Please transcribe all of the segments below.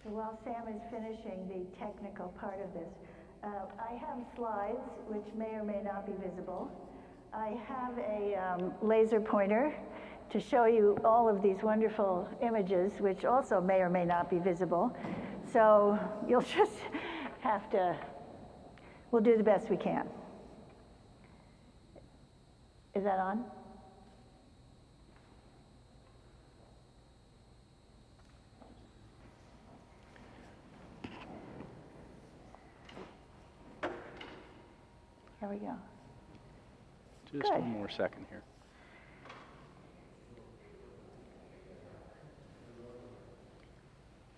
So while Sam is finishing the technical part of this, I have slides which may or may not be visible. I have a laser pointer to show you all of these wonderful images, which also may or may not be visible. So you'll just have to, we'll do the best we can. Is that on? Here we go. Just Good. one more second here.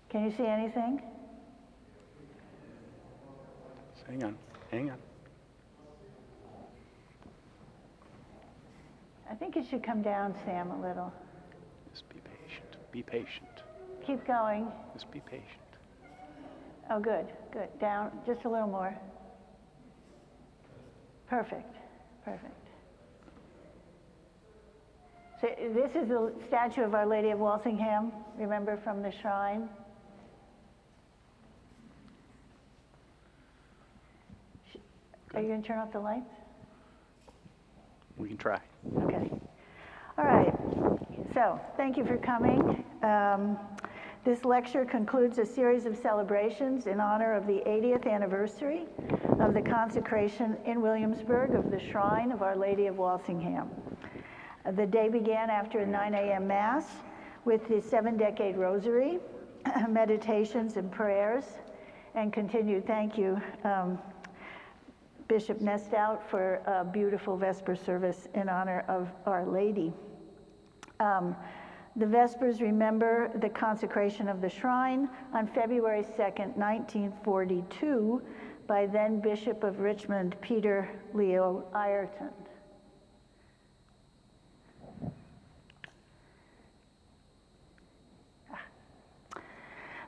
Can you see anything? Hang on, hang on. I think it should come down, Sam, a little. Just be patient. Be patient. Keep going. Just be patient. Oh, good, good. Down, just a little more. Perfect, perfect. So this is the statue of Our Lady of Walsingham, remember, from the shrine. Are you going to turn off the lights? We can try. Okay. All right. So thank you for coming. This lecture concludes a series of celebrations in honor of the 80th anniversary of the consecration in Williamsburg of the Shrine of Our Lady of Walsingham. The day began after a 9 a.m. Mass with the 7-decade rosary, meditations and prayers, and continued. Thank you, Bishop Nestout, for a beautiful Vesper service in honor of Our Lady. The Vespers remember the consecration of the shrine on February 2nd, 1942, by then Bishop of Richmond, Peter Leo Ireton.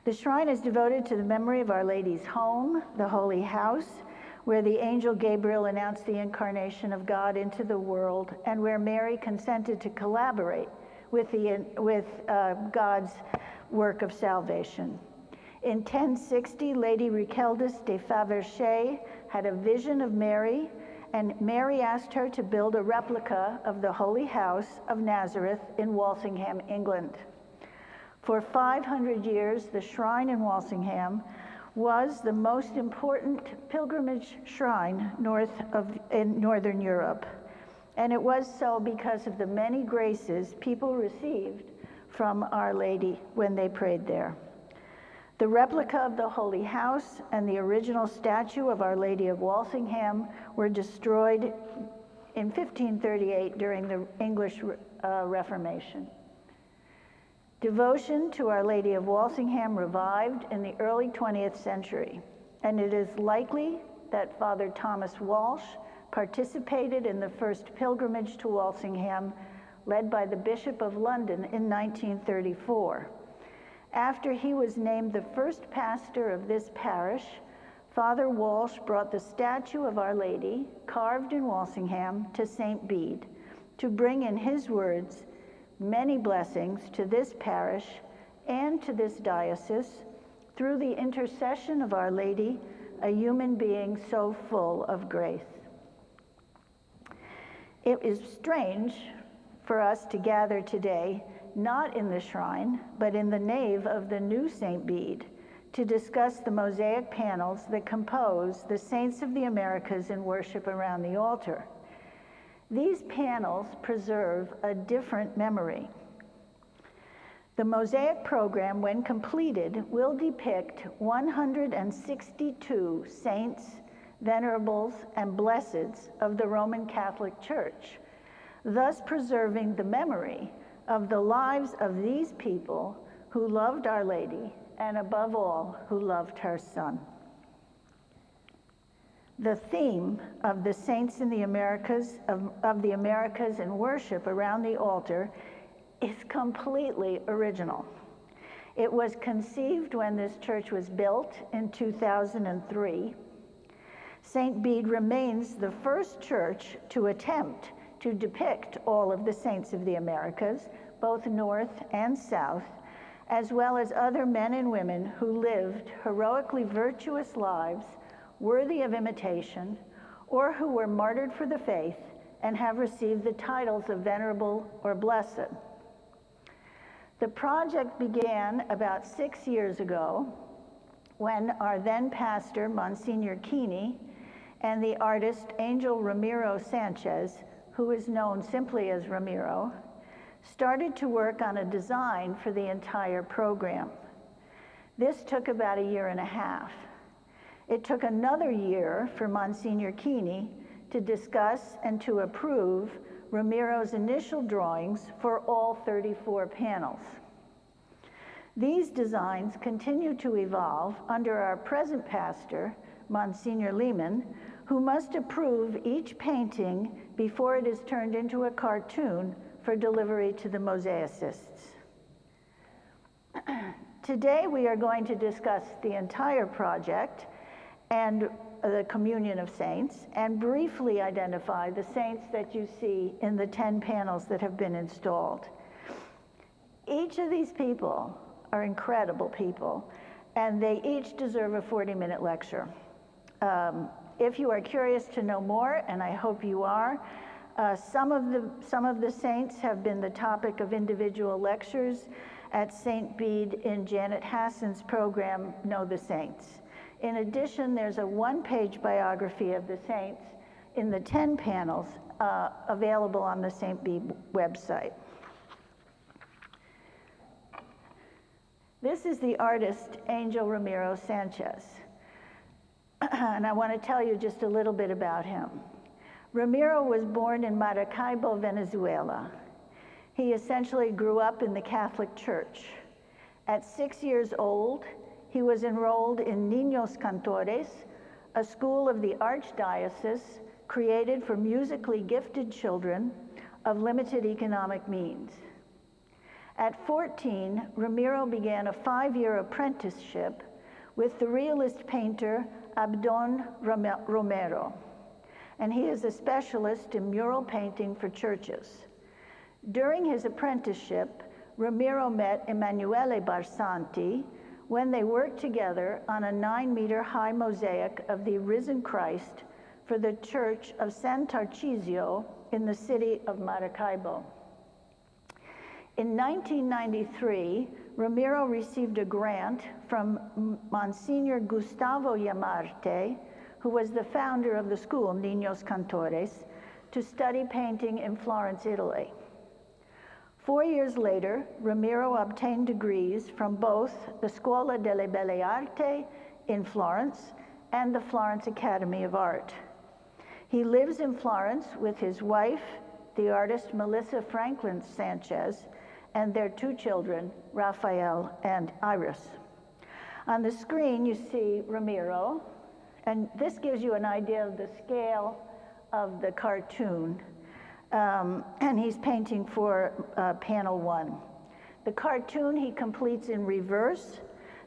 The shrine is devoted to the memory of Our Lady's home, the Holy House, where the angel Gabriel announced the incarnation of God into the world, and where Mary consented to collaborate with God's work of salvation. In 1060, Lady Riqueldis de Favershey had a vision of Mary, and Mary asked her to build a replica of the Holy House of Nazareth in Walsingham, England. For 500 years, the shrine in Walsingham was the most important pilgrimage shrine in Northern Europe. And it was so because of the many graces people received from Our Lady when they prayed there. The replica of the Holy House and the original statue of Our Lady of Walsingham were destroyed in 1538 during the English Reformation. Devotion to Our Lady of Walsingham revived in the early 20th century, and it is likely that Father Thomas Walsh participated in the first pilgrimage to Walsingham, led by the Bishop of London in 1934. After he was named the first pastor of this parish, Father Walsh brought the statue of Our Lady, carved in Walsingham, to Saint Bede, to bring, in his words, many blessings to this parish and to this diocese through the intercession of Our Lady, a human being so full of grace. It is strange for us to gather today, not in the shrine, but in the nave of the new Saint Bede, to discuss the mosaic panels that compose the Saints of the Americas in worship around the altar. These panels preserve a different memory. The mosaic program, when completed, will depict 162 saints, venerables, and blesseds of the Roman Catholic Church, thus preserving the memory of the lives of these people who loved Our Lady, and above all, who loved her Son. The theme of the Saints in the Americas, of the Americas in worship around the altar is completely original. It was conceived when this church was built in 2003. Saint Bede remains the first church to attempt to depict all of the saints of the Americas, both North and South, as well as other men and women who lived heroically virtuous lives worthy of imitation, or who were martyred for the faith and have received the titles of Venerable or Blessed. The project began about 6 years ago when our then pastor, Monsignor Keeney, and the artist Angel Ramiro Sanchez, who is known simply as Ramiro, started to work on a design for the entire program. This took about 1.5 years. It took another year for Monsignor Keeney to discuss and to approve Ramiro's initial drawings for all 34 panels. These designs continue to evolve under our present pastor, Monsignor Lehman, who must approve each painting before it is turned into a cartoon for delivery to the mosaicists. Today we are going to discuss the entire project and the Communion of Saints, and briefly identify the saints that you see in the 10 panels that have been installed. Each of these people are incredible people, and they each deserve a 40-minute lecture. If you are curious to know more, and I hope you are, some of the saints have been the topic of individual lectures at Saint Bede in Janet Hassan's program, Know the Saints. In addition, there's a one-page biography of the saints in the 10 panels available on the Saint Bede website. This is the artist, Angel Ramiro Sanchez. And I want to tell you just a little bit about him. Ramiro was born in Maracaibo, Venezuela. He essentially grew up in the Catholic Church. At 6 years old, he was enrolled in Niños Cantores, a school of the Archdiocese created for musically gifted children of limited economic means. At 14, Ramiro began a 5-year apprenticeship with the realist painter Abdon Romero, and he is a specialist in mural painting for churches. During his apprenticeship, Ramiro met Emanuele Barsanti when they worked together on a 9-meter high mosaic of the risen Christ for the Church of San Tarcisio in the city of Maracaibo. In 1993, Ramiro received a grant from Monsignor Gustavo Yamarte, who was the founder of the school, Niños Cantores, to study painting in Florence, Italy. 4 years later, Ramiro obtained degrees from both the Scuola delle Belle Arti in Florence and the Florence Academy of Art. He lives in Florence with his wife, the artist Melissa Franklin Sanchez, and their 2 children, Raphael and Iris. On the screen, you see Ramiro, and this gives you an idea of the scale of the cartoon. And he's painting for panel 1. The cartoon he completes in reverse.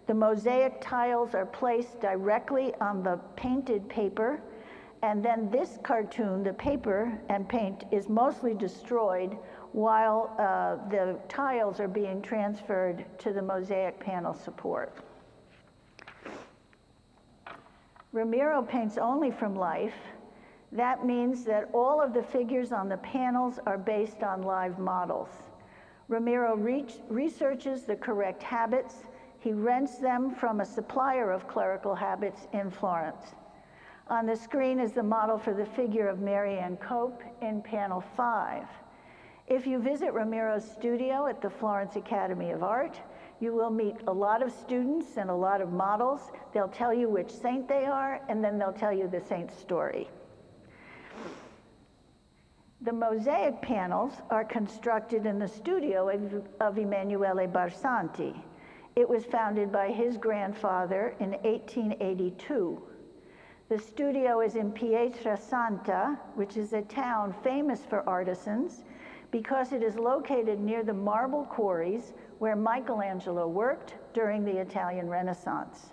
The mosaic tiles are placed directly on the painted paper, and then this cartoon, the paper and paint, is mostly destroyed while the tiles are being transferred to the mosaic panel support. Ramiro paints only from life. That means that all of the figures on the panels are based on live models. Ramiro researches the correct habits. He rents them from a supplier of clerical habits in Florence. On the screen is the model for the figure of Mary Ann Cope in panel 5. If you visit Ramiro's studio at the Florence Academy of Art, you will meet a lot of students and a lot of models. They'll tell you which saint they are, and then they'll tell you the saint's story. The mosaic panels are constructed in the studio of Emanuele Barsanti. It was founded by his grandfather in 1882. The studio is in Pietrasanta, which is a town famous for artisans, because it is located near the marble quarries where Michelangelo worked during the Italian Renaissance.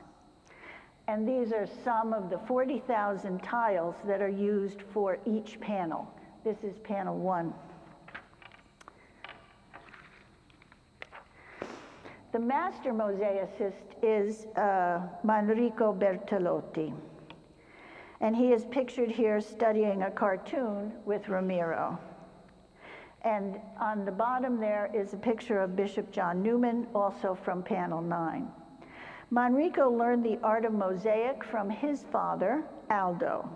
And these are some of the 40,000 tiles that are used for each panel. This is panel 1. The master mosaicist is Manrico Bertolotti, and he is pictured here studying a cartoon with Ramiro. And on the bottom there is a picture of Bishop John Newman, also from panel 9. Manrico learned the art of mosaic from his father, Aldo.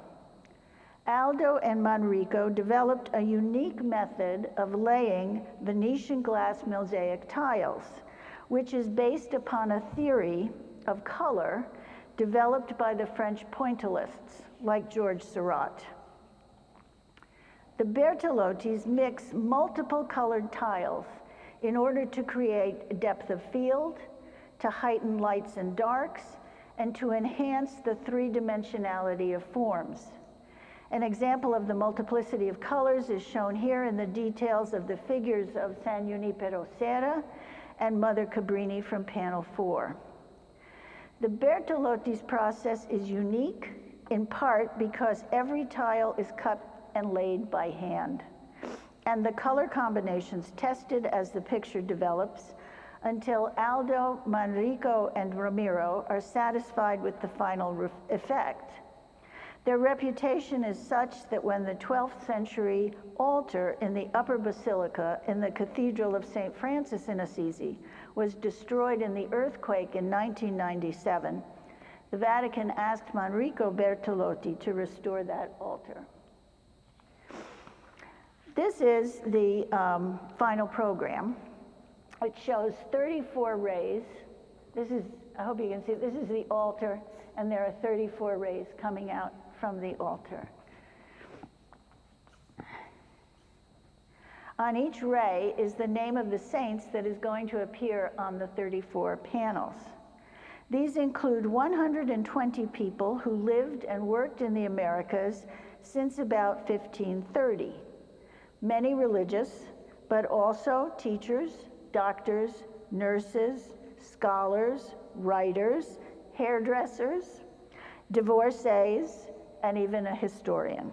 Aldo and Manrico developed a unique method of laying Venetian glass mosaic tiles, which is based upon a theory of color developed by the French pointillists, like George Seurat. The Bertolottis mix multiple colored tiles in order to create depth of field, to heighten lights and darks, and to enhance the three-dimensionality of forms. An example of the multiplicity of colors is shown here in the details of the figures of San Junipero Serra and Mother Cabrini from panel 4. The Bertolotti's process is unique, in part because every tile is cut and laid by hand, and the color combinations tested as the picture develops until Aldo, Manrico, and Ramiro are satisfied with the final effect. Their reputation is such that when the 12th century altar in the upper basilica in the Cathedral of St. Francis in Assisi was destroyed in the earthquake in 1997, the Vatican asked Manrico Bertolotti to restore that altar. This is the final program. It shows 34 rays. This is, I hope you can see, this is the altar, and there are 34 rays coming out from the altar. On each ray is the name of the saints that is going to appear on the 34 panels. These include 120 people who lived and worked in the Americas since about 1530. Many religious, but also teachers, doctors, nurses, scholars, writers, hairdressers, divorcees, and even a historian.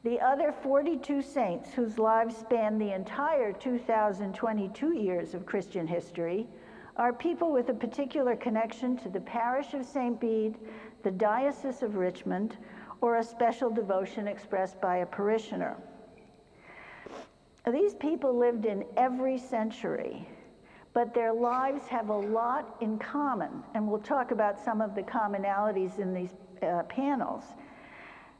The other 42 saints whose lives span the entire 2,022 years of Christian history are people with a particular connection to the parish of Saint Bede, the Diocese of Richmond, or a special devotion expressed by a parishioner. These people lived in every century, but their lives have a lot in common, and we'll talk about some of the commonalities in these panels.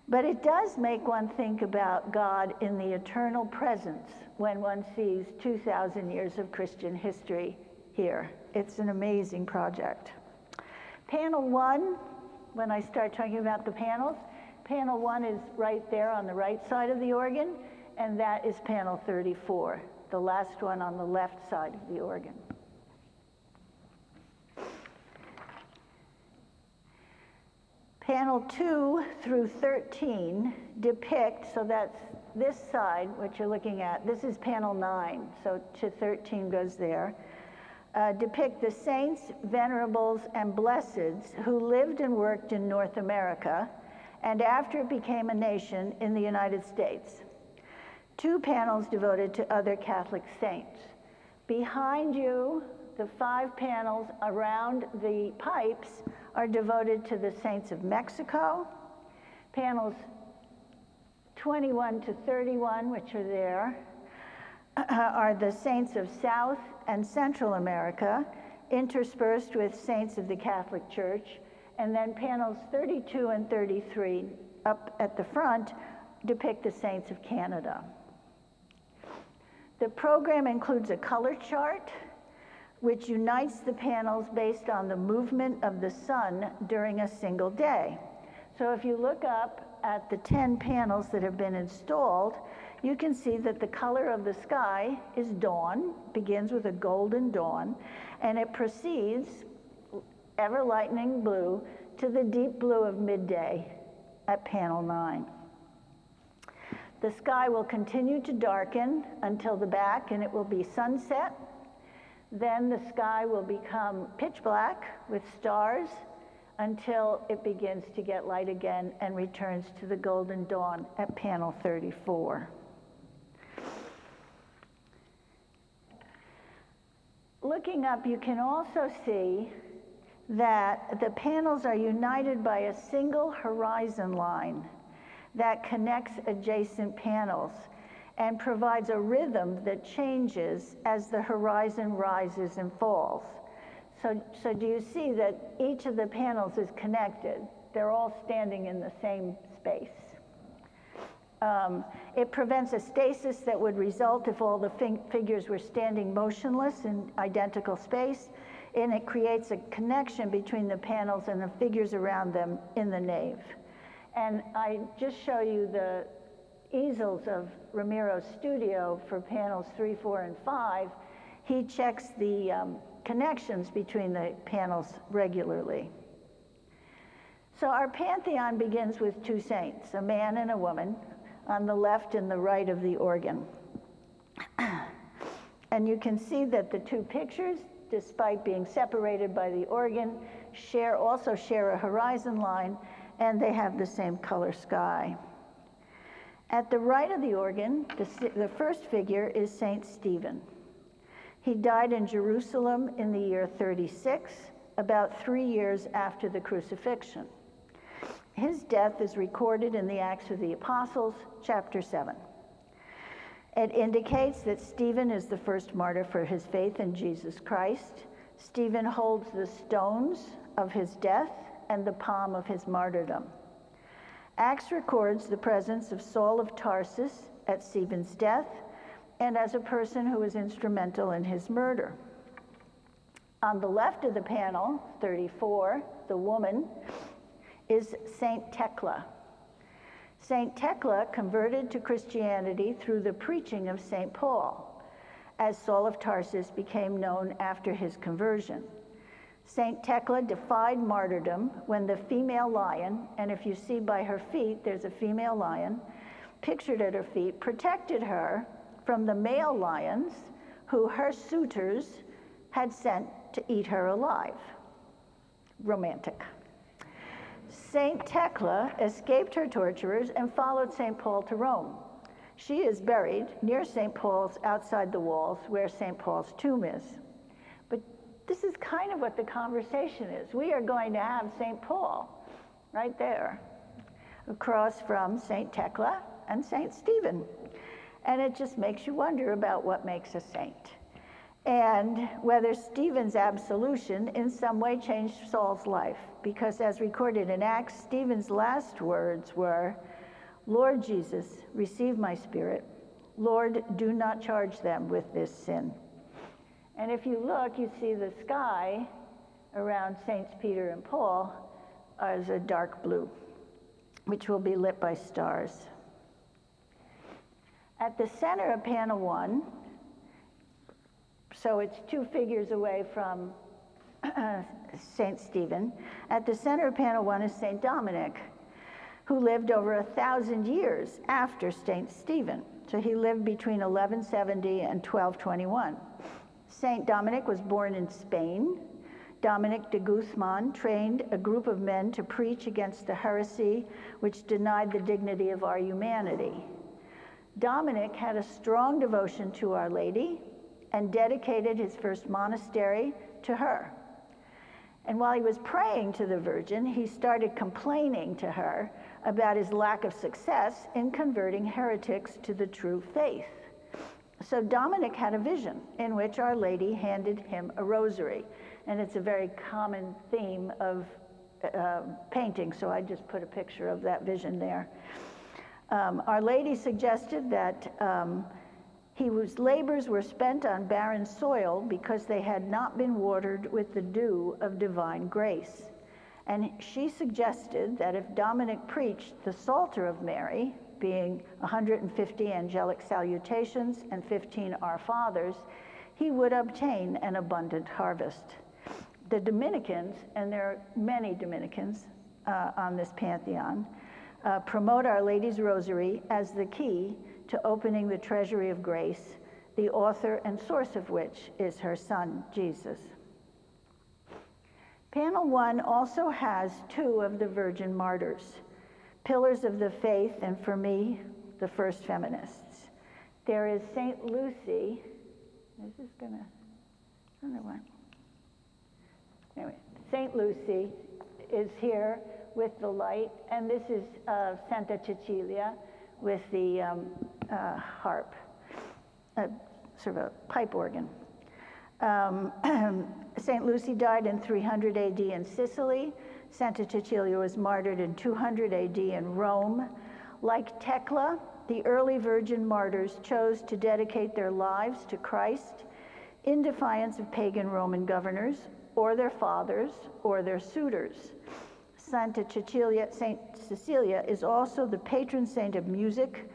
But it does make one think about God in the eternal presence when one sees 2,000 years of Christian history here. It's an amazing project. Panel 1, when I start talking about the panels, panel 1 is right there on the right side of the organ, and that is panel 34, the last one on the left side of the organ. Panel 2 through 13 depict, so that's this side, what you're looking at, this is panel 9, so to 13 goes there, depict the saints, venerables, and blesseds who lived and worked in North America, and after it became a nation in the United States. 2 panels devoted to other Catholic saints. Behind you, the 5 panels around the pipes are devoted to the saints of Mexico. Panels 21 to 31, which are there, are the saints of South and Central America, interspersed with saints of the Catholic Church. And then panels 32 and 33 up at the front depict the saints of Canada. The program includes a color chart which unites the panels based on the movement of the sun during a single day. So if you look up at the 10 panels that have been installed, you can see that the color of the sky is dawn, begins with a golden dawn, and it proceeds ever lightening blue to the deep blue of midday at panel 9. The sky will continue to darken until the back, and it will be sunset. Then the sky will become pitch black with stars until it begins to get light again and returns to the golden dawn at panel 34. Looking up, you can also see that the panels are united by a single horizon line that connects adjacent panels and provides a rhythm that changes as the horizon rises and falls. So do you see that each of the panels is connected? They're all standing in the same space. It prevents a stasis that would result if all the figures were standing motionless in identical space, and it creates a connection between the panels and the figures around them in the nave. And I just show you the easels of Ramiro's studio for panels 3, 4, and 5. He checks the connections between the panels regularly. So our pantheon begins with two saints, a man and a woman, on the left and the right of the organ. And you can see that the two pictures, despite being separated by the organ, also share a horizon line, and they have the same color sky. At the right of the organ, the first figure is Saint Stephen. He died in Jerusalem in the year 36, about 3 years after the crucifixion. His death is recorded in the Acts of the Apostles, chapter 7. It indicates that Stephen is the first martyr for his faith in Jesus Christ. Stephen holds the stones of his death and the palm of his martyrdom. Acts records the presence of Saul of Tarsus at Stephen's death and as a person who was instrumental in his murder. On the left of the panel, 34, the woman, is Saint Thecla. Saint Thecla converted to Christianity through the preaching of Saint Paul, as Saul of Tarsus became known after his conversion. Saint Thecla defied martyrdom when the female lion, and if you see by her feet, there's a female lion, pictured at her feet, protected her from the male lions who her suitors had sent to eat her alive. Romantic. Saint Thecla escaped her torturers and followed Saint Paul to Rome. She is buried near Saint Paul's outside the walls where Saint Paul's tomb is. But this is kind of what the conversation is. We are going to have Saint Paul right there, across from Saint Thecla and Saint Stephen. And it just makes you wonder about what makes a saint, and whether Stephen's absolution in some way changed Saul's life, because as recorded in Acts, Stephen's last words were, "Lord Jesus, receive my spirit. Lord, do not charge them with this sin." And if you look, you see the sky around Saints Peter and Paul as a dark blue, which will be lit by stars. At the center of panel 1, so it's two figures away from Saint Stephen. At the center of panel 1 is Saint Dominic, who lived over 1,000 years after Saint Stephen. So he lived between 1170 and 1221. Saint Dominic was born in Spain. Dominic de Guzman trained a group of men to preach against the heresy which denied the dignity of our humanity. Dominic had a strong devotion to Our Lady and dedicated his first monastery to her. And while he was praying to the Virgin, he started complaining to her about his lack of success in converting heretics to the true faith. So Dominic had a vision in which Our Lady handed him a rosary. And it's a very common theme of painting, so I just put a picture of that vision there. Our Lady suggested that his labors were spent on barren soil because they had not been watered with the dew of divine grace. And she suggested that if Dominic preached the Psalter of Mary, being 150 angelic salutations and 15 Our Fathers, he would obtain an abundant harvest. The Dominicans, and there are many Dominicans on this pantheon, promote Our Lady's Rosary as the key to opening the treasury of grace, the author and source of which is her son, Jesus. Panel 1 also has two of the Virgin Martyrs, pillars of the faith, and for me, the first feminists. There is Saint Lucy. This is gonna, Another one. Anyway, Saint Lucy is here with the light, and this is Santa Cecilia with the harp, sort of a pipe organ. Saint Lucy died in 300 AD in Sicily. Santa Cecilia was martyred in 200 AD in Rome. Like Tekla, the early virgin martyrs chose to dedicate their lives to Christ in defiance of pagan Roman governors, or their fathers, or their suitors. Saint Cecilia is also the patron saint of music,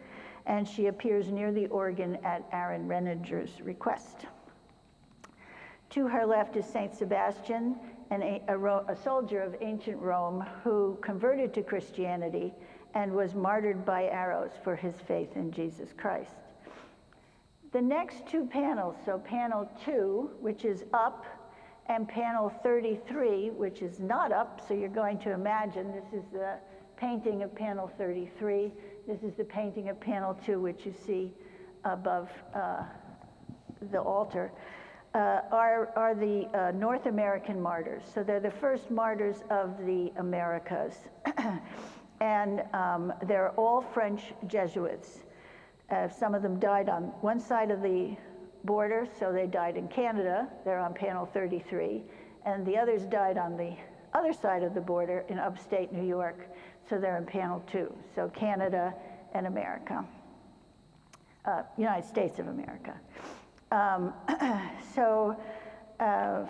and she appears near the organ at Aaron Reninger's request. To her left is Saint Sebastian, a soldier of ancient Rome who converted to Christianity and was martyred by arrows for his faith in Jesus Christ. The next two panels, so panel 2, which is up, and panel 33, which is not up, so you're going to imagine this is the painting of panel 33. This is the painting of panel 2, which you see above the altar, are the North American martyrs. So they're the first martyrs of the Americas. And they're all French Jesuits. Some of them died on one side of the border, so they died in Canada. They're on panel 33. And the others died on the other side of the border in upstate New York, so they're in panel 2. So Canada and America, United States of America.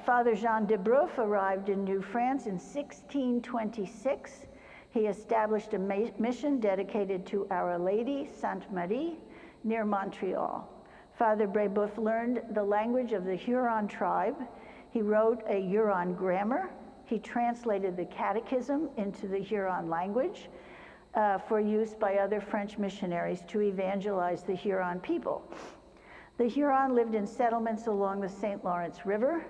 Father Jean de Breuf arrived in New France in 1626. He established a mission dedicated to Our Lady, Saint Bede, near Montreal. Father Brebeuf learned the language of the Huron tribe. He wrote a Huron grammar. He translated the catechism into the Huron language for use by other French missionaries to evangelize the Huron people. The Huron lived in settlements along the St. Lawrence River.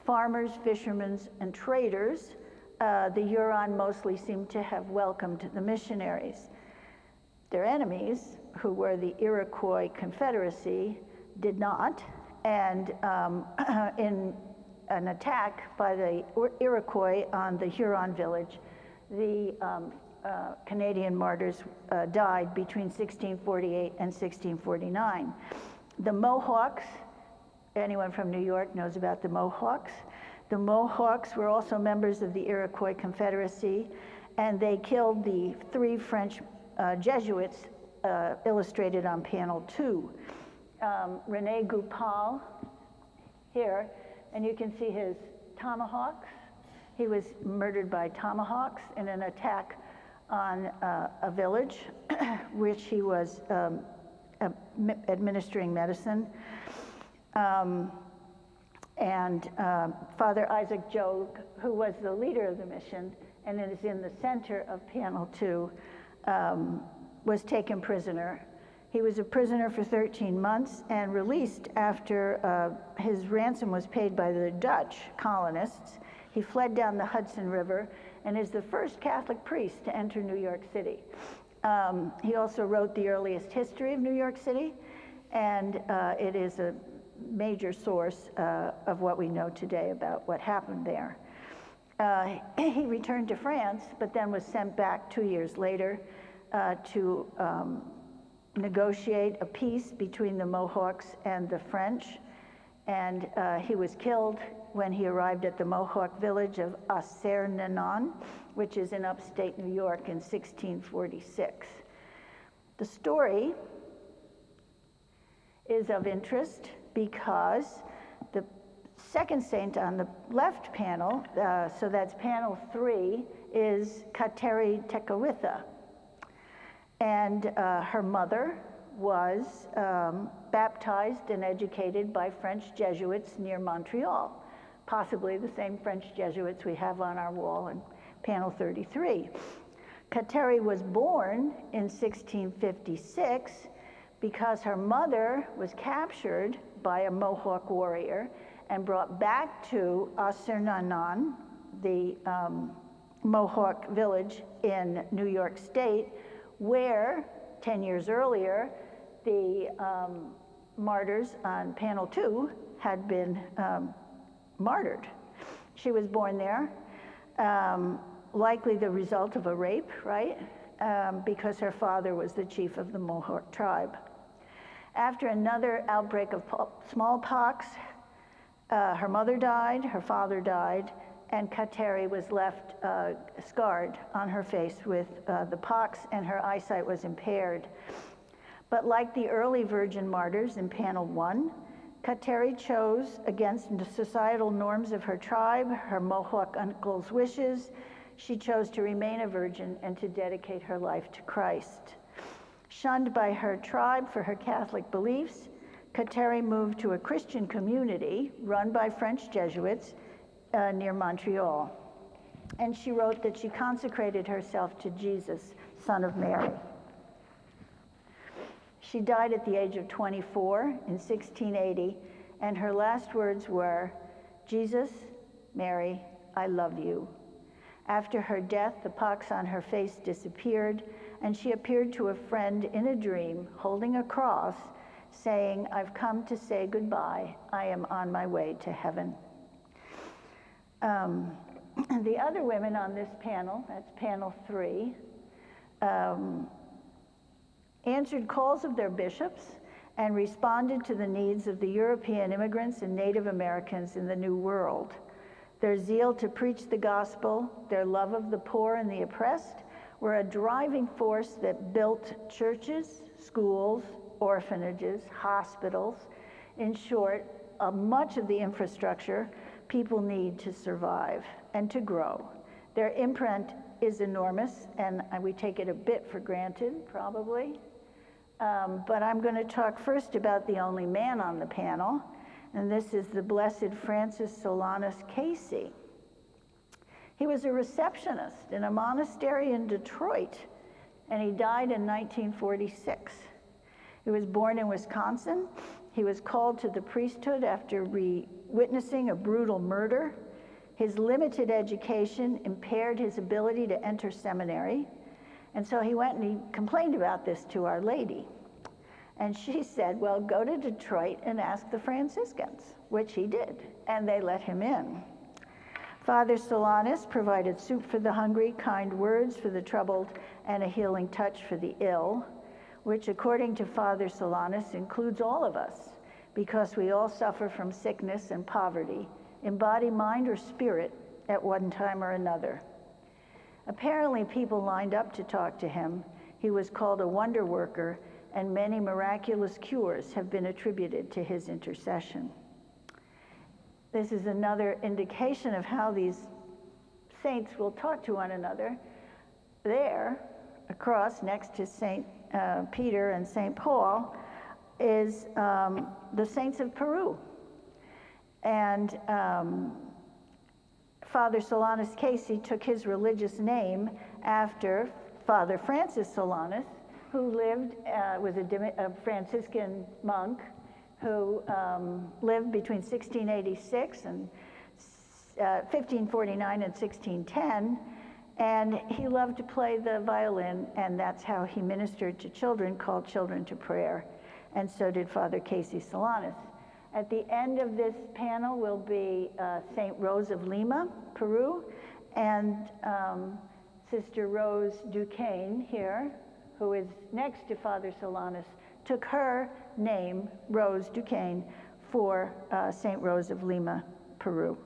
Farmers, fishermen, and traders, the Huron mostly seem to have welcomed the missionaries. Their enemies, who were the Iroquois Confederacy, did not, and in an attack by the Iroquois on the Huron village, the Canadian martyrs died between 1648 and 1649. The Mohawks, anyone from New York knows about the Mohawks. The Mohawks were also members of the Iroquois Confederacy, and they killed the 3 French Jesuits illustrated on panel 2. René Goupil here, and you can see his tomahawks. He was murdered by tomahawks in an attack on a village which he was administering medicine. Father Isaac Jogues, who was the leader of the mission and is in the center of panel 2, was taken prisoner. He was a prisoner for 13 months and released after his ransom was paid by the Dutch colonists. He fled down the Hudson River and is the first Catholic priest to enter New York City. He also wrote the earliest history of New York City, and it is a major source of what we know today about what happened there. He returned to France, but then was sent back 2 years later to negotiate a peace between the Mohawks and the French, and he was killed when he arrived at the Mohawk village of Assernenon, which is in upstate New York, in 1646. The story is of interest because the second saint on the left panel, so that's panel 3, is Kateri Tekakwitha. And her mother was baptized and educated by French Jesuits near Montreal, possibly the same French Jesuits we have on our wall in panel 33. Kateri was born in 1656 because her mother was captured by a Mohawk warrior and brought back to Assernenon, the Mohawk village in New York State, where 10 years earlier the martyrs on panel 2 had been martyred. She was born there, likely the result of a rape, right? Because her father was the chief of the Mohawk tribe. After another outbreak of smallpox, her mother died, her father died, and Kateri was left scarred on her face with the pox, and her eyesight was impaired. But like the early virgin martyrs in panel 1, Kateri chose against the societal norms of her tribe, her Mohawk uncle's wishes. She chose to remain a virgin and to dedicate her life to Christ. Shunned by her tribe for her Catholic beliefs, Kateri moved to a Christian community run by French Jesuits near Montreal. And she wrote that she consecrated herself to Jesus, Son of Mary. She died at the age of 24 in 1680, and her last words were, "Jesus, Mary, I love you." After her death, the pox on her face disappeared, and she appeared to a friend in a dream, holding a cross, saying, "I've come to say goodbye. I am on my way to heaven." The other women on this panel, that's panel 3, answered calls of their bishops and responded to the needs of the European immigrants and Native Americans in the New World. Their zeal to preach the gospel, their love of the poor and the oppressed, were a driving force that built churches, schools, orphanages, hospitals, in short, much of the infrastructure people need to survive and to grow. Their imprint is enormous, and we take it a bit for granted, probably. But I'm going to talk first about the only man on the panel, and this is the Blessed Francis Solanus Casey. He was a receptionist in a monastery in Detroit, and he died in 1946. He was born in Wisconsin. He was called to the priesthood after witnessing a brutal murder. His limited education impaired his ability to enter seminary, and so he went and he complained about this to Our Lady. And she said, well, go to Detroit and ask the Franciscans, which he did, and they let him in. Father Solanus provided soup for the hungry, kind words for the troubled, and a healing touch for the ill, which according to Father Solanus includes all of us, because we all suffer from sickness and poverty, in body, mind, or spirit at one time or another. Apparently, people lined up to talk to him. He was called a wonder worker, and many miraculous cures have been attributed to his intercession. This is another indication of how these saints will talk to one another. There, across, next to Saint Peter and Saint Paul, is the saints of Peru. And Father Solanus Casey took his religious name after Father Francis Solanus, who was a Franciscan monk who lived between 1686 and 1549 and 1610, and he loved to play the violin, and that's how he ministered to children, called children to prayer, and so did Father Casey Solanus. At the end of this panel will be St. Rose of Lima, Peru, and Sister Rose Duquesne here, who is next to Father Solanus, took her name, Rose Duquesne, for St. Rose of Lima, Peru.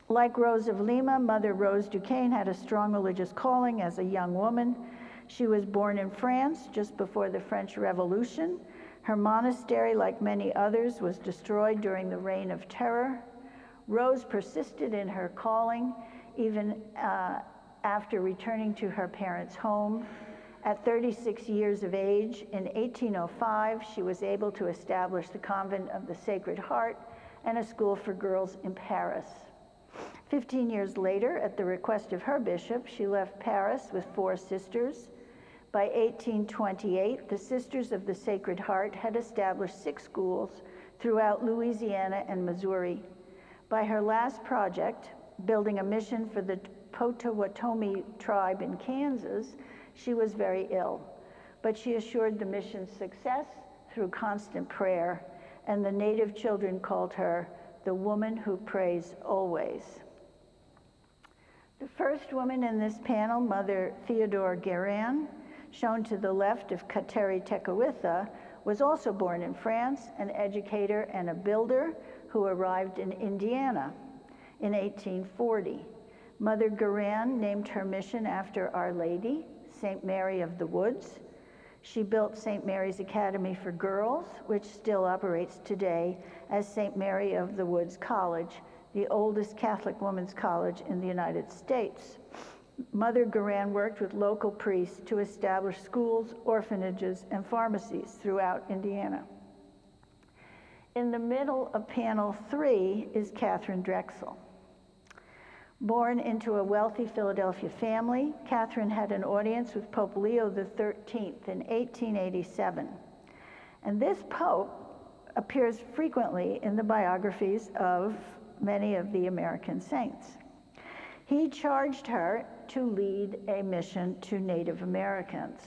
Like Rose of Lima, Mother Rose Duquesne had a strong religious calling as a young woman. She was born in France just before the French Revolution. Her monastery, like many others, was destroyed during the Reign of Terror. Rose persisted in her calling even after returning to her parents' home. At 36 years of age, in 1805, she was able to establish the Convent of the Sacred Heart and a school for girls in Paris. 15 years later, at the request of her bishop, she left Paris with 4 sisters. By 1828, the Sisters of the Sacred Heart had established 6 schools throughout Louisiana and Missouri. By her last project, building a mission for the Potawatomi tribe in Kansas, she was very ill, but she assured the mission's success through constant prayer, and the native children called her the woman who prays always. The first woman in this panel, Mother Theodore Guérin, shown to the left of Kateri Tekakwitha, was also born in France, an educator and a builder who arrived in Indiana in 1840. Mother Guérin named her mission after Our Lady, Saint Mary of the Woods. She built St. Mary's Academy for Girls, which still operates today as St. Mary of the Woods College, the oldest Catholic women's college in the United States. Mother Guérin worked with local priests to establish schools, orphanages, and pharmacies throughout Indiana. In the middle of panel 3 is Catherine Drexel. Born into a wealthy Philadelphia family, Catherine had an audience with Pope Leo XIII in 1887. And this pope appears frequently in the biographies of many of the American saints. He charged her to lead a mission to Native Americans.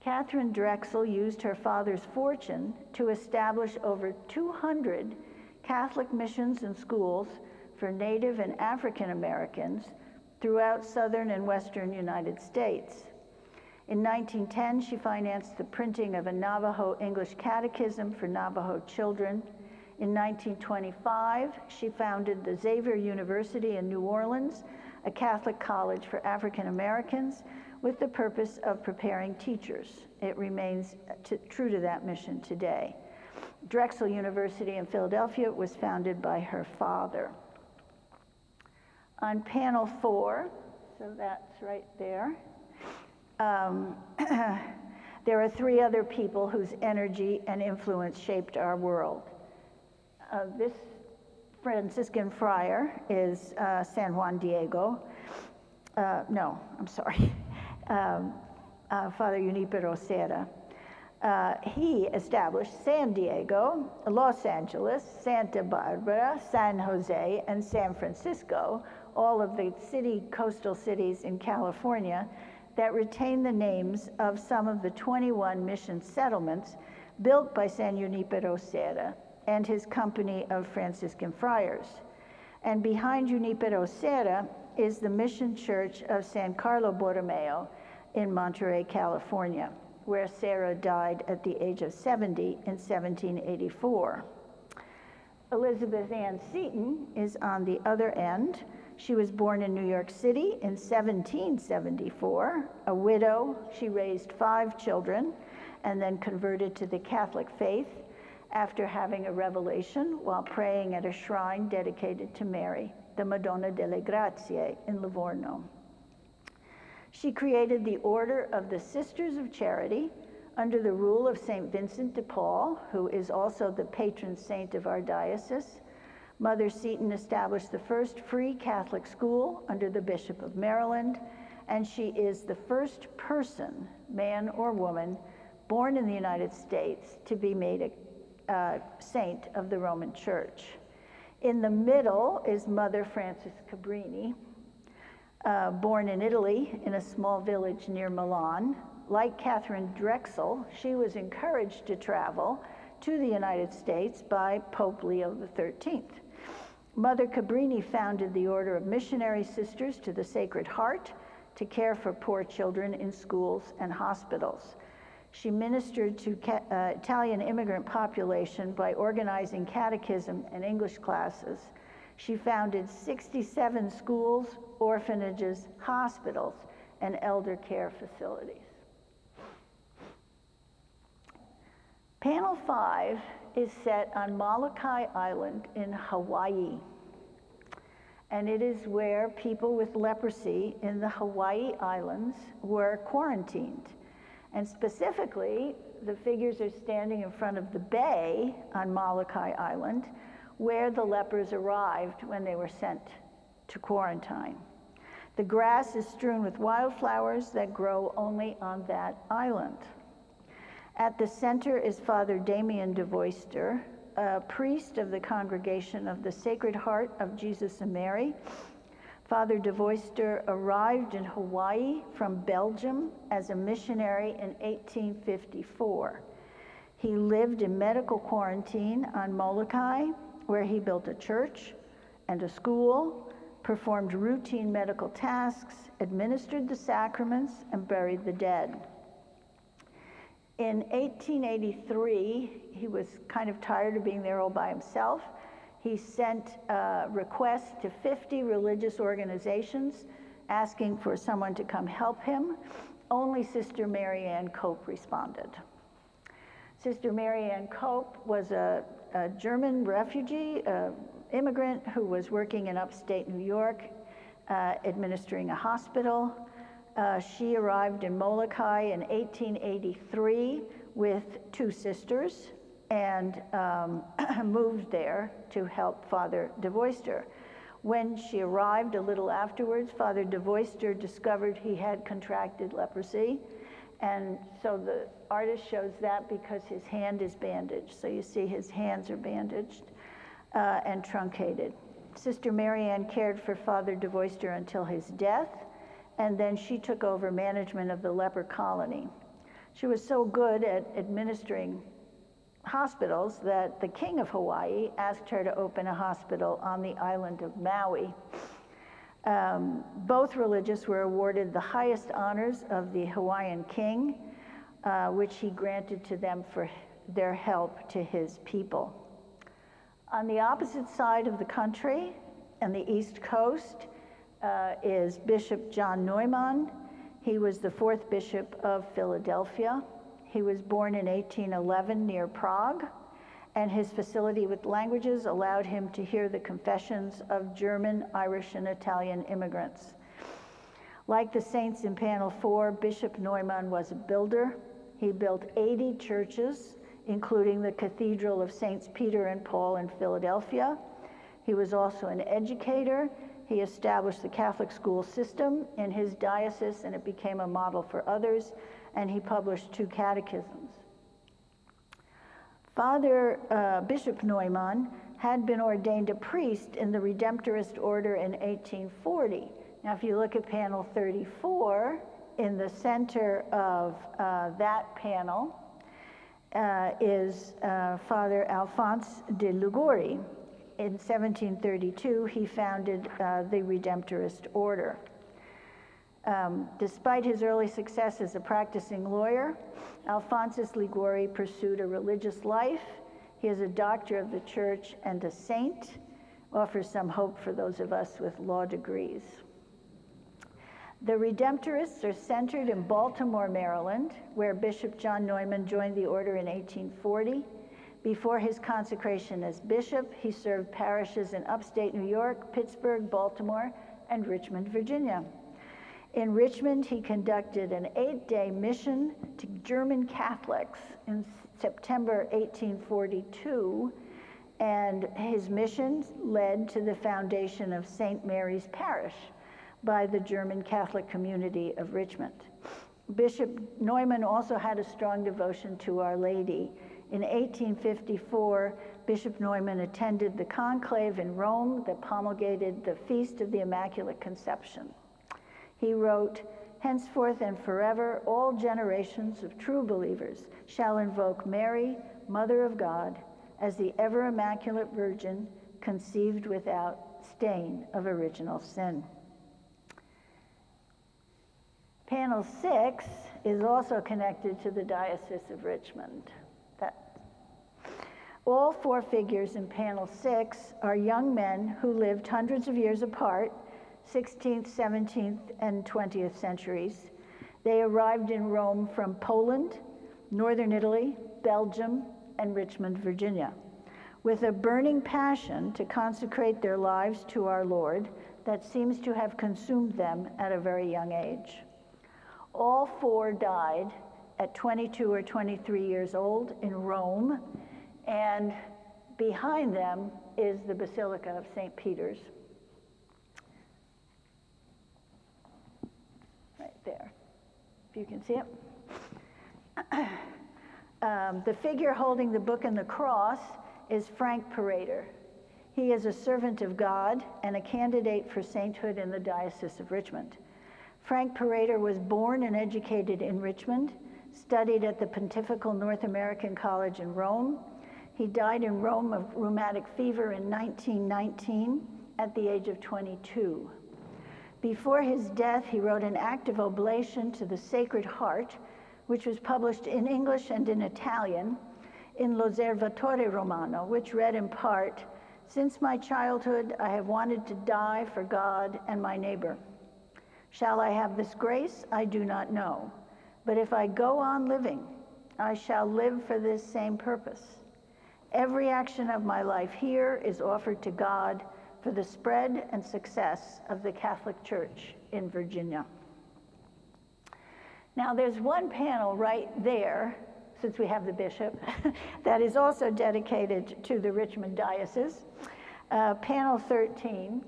Catherine Drexel used her father's fortune to establish over 200 Catholic missions and schools for Native and African Americans throughout southern and western United States. In 1910, she financed the printing of a Navajo English catechism for Navajo children. In 1925, she founded the Xavier University in New Orleans, a Catholic college for African Americans, with the purpose of preparing teachers. It remains true to that mission today. Drexel University in Philadelphia was founded by her father. On panel 4, so that's right there, there are 3 other people whose energy and influence shaped our world. This Franciscan friar is San Juan Diego. No, I'm sorry. Father Junipero Serra. He established San Diego, Los Angeles, Santa Barbara, San Jose, and San Francisco, all of the coastal cities in California that retain the names of some of the 21 mission settlements built by San Junipero Serra and his company of Franciscan friars. And behind Junipero Serra is the mission church of San Carlo Borromeo in Monterey, California, where Serra died at the age of 70 in 1784. Elizabeth Ann Seton is on the other end. She was born in New York City in 1774. A widow, she raised 5 children and then converted to the Catholic faith after having a revelation while praying at a shrine dedicated to Mary, the Madonna delle Grazie in Livorno. She created the Order of the Sisters of Charity under the rule of St. Vincent de Paul, who is also the patron saint of our diocese. Mother Seton established the first free Catholic school under the Bishop of Maryland, and she is the first person, man or woman, born in the United States to be made a saint of the Roman Church. In the middle is Mother Frances Cabrini, born in Italy in a small village near Milan. Like Catherine Drexel, she was encouraged to travel to the United States by Pope Leo XIII. Mother Cabrini founded the Order of Missionary Sisters to the Sacred Heart to care for poor children in schools and hospitals. She ministered to Italian immigrant population by organizing catechism and English classes. She founded 67 schools, orphanages, hospitals, and elder care facilities. Panel 5 is set on Molokai Island in Hawaii. And it is where people with leprosy in the Hawaii Islands were quarantined. And specifically, the figures are standing in front of the bay on Molokai Island, where the lepers arrived when they were sent to quarantine. The grass is strewn with wildflowers that grow only on that island. At the center is Father Damien de Voister, a priest of the Congregation of the Sacred Heart of Jesus and Mary. Father de Voister arrived in Hawaii from Belgium as a missionary in 1854. He lived in medical quarantine on Molokai where he built a church and a school, performed routine medical tasks, administered the sacraments, and buried the dead. In 1883, he was kind of tired of being there all by himself. He sent requests to 50 religious organizations asking for someone to come help him. Only Sister Mary Ann Cope responded. Sister Mary Ann Cope was a German refugee, immigrant who was working in upstate New York, administering a hospital. She arrived in Molokai in 1883 with 2 sisters and moved there to help Father de Voister. When she arrived a little afterwards, Father de Voister discovered he had contracted leprosy. And so the artist shows that because his hand is bandaged. So you see his hands are bandaged and truncated. Sister Mary Ann cared for Father de Voister until his death, and then she took over management of the leper colony. She was so good at administering hospitals that the King of Hawaii asked her to open a hospital on the island of Maui. Both religious were awarded the highest honors of the Hawaiian king, which he granted to them for their help to his people. On the opposite side of the country, on the East Coast, is Bishop John Neumann. He was the 4th Bishop of Philadelphia. He was born in 1811 near Prague, and his facility with languages allowed him to hear the confessions of German, Irish, and Italian immigrants. Like the saints in panel 4, Bishop Neumann was a builder. He built 80 churches, including the Cathedral of Saints Peter and Paul in Philadelphia. He was also an educator. He established the Catholic school system in his diocese, and it became a model for others, and he published 2 catechisms. Bishop Neumann had been ordained a priest in the Redemptorist order in 1840. Now, if you look at panel 34, in the center of that panel is Father Alphonse de Liguori. In 1732, he founded the Redemptorist order. Despite his early success as a practicing lawyer, Alphonsus Liguori pursued a religious life. He is a doctor of the church and a saint, offers some hope for those of us with law degrees. The Redemptorists are centered in Baltimore, Maryland, where Bishop John Neumann joined the order in 1840. Before his consecration as bishop, he served parishes in upstate New York, Pittsburgh, Baltimore, and Richmond, Virginia. In Richmond, he conducted an 8-day mission to German Catholics in September 1842, and his mission led to the foundation of St. Mary's Parish by the German Catholic community of Richmond. Bishop Neumann also had a strong devotion to Our Lady. In 1854, Bishop Neumann attended the conclave in Rome that promulgated the Feast of the Immaculate Conception. He wrote, "Henceforth and forever, all generations of true believers shall invoke Mary, Mother of God, as the ever immaculate Virgin, conceived without stain of original sin." Panel 6 is also connected to the Diocese of Richmond. All 4 figures in panel 6 are young men who lived hundreds of years apart, 16th, 17th, and 20th centuries. They arrived in Rome from Poland, northern Italy, Belgium, and Richmond, Virginia, with a burning passion to consecrate their lives to our Lord that seems to have consumed them at a very young age. All 4 died at 22 or 23 years old in Rome, and behind them is the Basilica of St. Peter's. Right there, if you can see it. The figure holding the book and the cross is Frank Parader. He is a servant of God and a candidate for sainthood in the Diocese of Richmond. Frank Parader was born and educated in Richmond, studied at the Pontifical North American College in Rome. He died in Rome of rheumatic fever in 1919 at the age of 22. Before his death, he wrote an act of oblation to the Sacred Heart, which was published in English and in Italian in L'Osservatore Romano, which read in part, "Since my childhood, I have wanted to die for God and my neighbor. Shall I have this grace? I do not know. But if I go on living, I shall live for this same purpose. Every action of my life here is offered to God for the spread and success of the Catholic Church in Virginia." Now there's one panel right there, since we have the bishop, that is also dedicated to the Richmond Diocese. Panel 13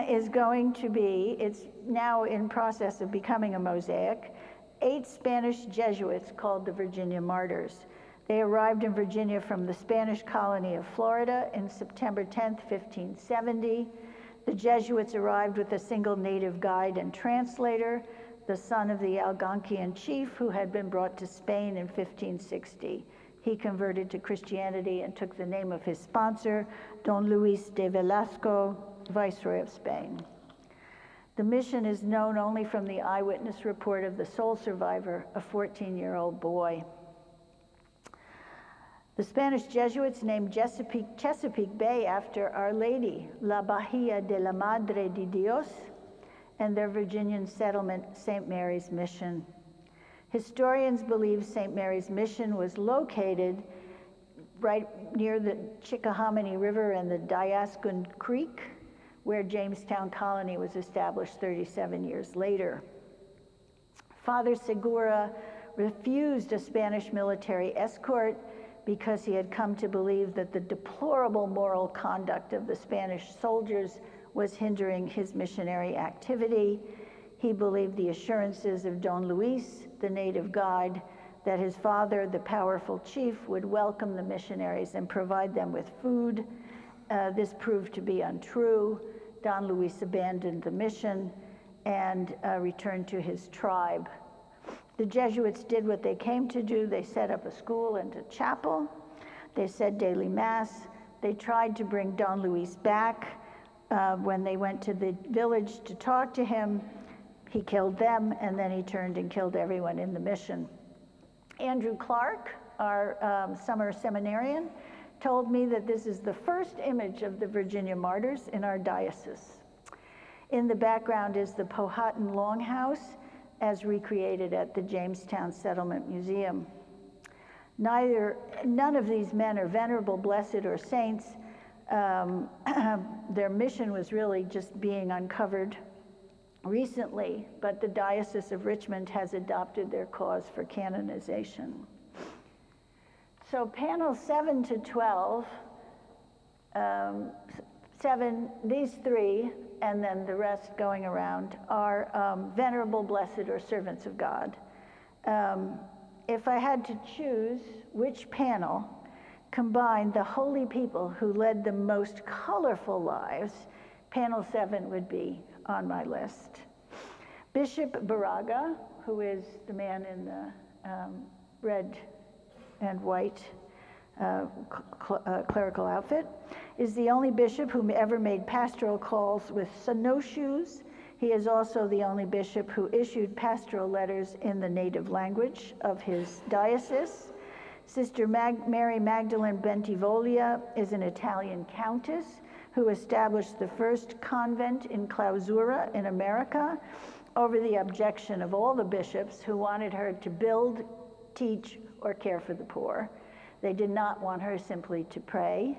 is going to be, it's now in process of becoming a mosaic, 8 Spanish Jesuits called the Virginia Martyrs. They arrived in Virginia from the Spanish colony of Florida in September 10th, 1570. The Jesuits arrived with a single native guide and translator, the son of the Algonquian chief who had been brought to Spain in 1560. He converted to Christianity and took the name of his sponsor, Don Luis de Velasco, Viceroy of Spain. The mission is known only from the eyewitness report of the sole survivor, a 14-year-old boy. The Spanish Jesuits named Chesapeake Bay after Our Lady, La Bahía de la Madre de Dios, and their Virginian settlement, St. Mary's Mission. Historians believe St. Mary's Mission was located right near the Chickahominy River and the Diascun Creek, where Jamestown Colony was established 37 years later. Father Segura refused a Spanish military escort because he had come to believe that the deplorable moral conduct of the Spanish soldiers was hindering his missionary activity. He believed the assurances of Don Luis, the native guide, that his father, the powerful chief, would welcome the missionaries and provide them with food. This proved to be untrue. Don Luis abandoned the mission and returned to his tribe. The Jesuits did what they came to do. They set up a school and a chapel. They said daily mass. They tried to bring Don Luis back. When they went to the village to talk to him, he killed them, and then he turned and killed everyone in the mission. Andrew Clark, our summer seminarian, told me that this is the first image of the Virginia Martyrs in our diocese. In the background is the Powhatan Longhouse, as recreated at the Jamestown Settlement Museum. None of these men are venerable, blessed, or saints. Their mission was really just being uncovered recently, but the Diocese of Richmond has adopted their cause for canonization. So panels 7 to 12, these 3, and then the rest going around, are venerable, blessed, or servants of God. If I had to choose which panel combined the holy people who led the most colorful lives, panel 7 would be on my list. Bishop Baraga, who is the man in the red and white clerical outfit, is the only bishop who ever made pastoral calls with snowshoes. He is also the only bishop who issued pastoral letters in the native language of his diocese. Sister Mary Magdalene Bentivoglio is an Italian countess who established the first convent in clausura in America over the objection of all the bishops who wanted her to build, teach, or care for the poor. They did not want her simply to pray.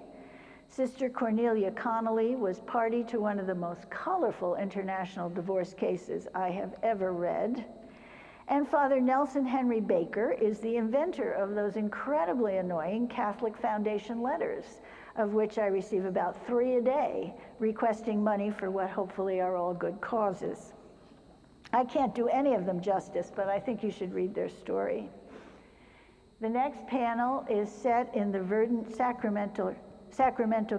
Sister Cornelia Connolly was party to one of the most colorful international divorce cases I have ever read. And Father Nelson Henry Baker is the inventor of those incredibly annoying Catholic Foundation letters, of which I receive about 3 a day, requesting money for what hopefully are all good causes. I can't do any of them justice, but I think you should read their story. The next panel is set in the verdant Sacramento,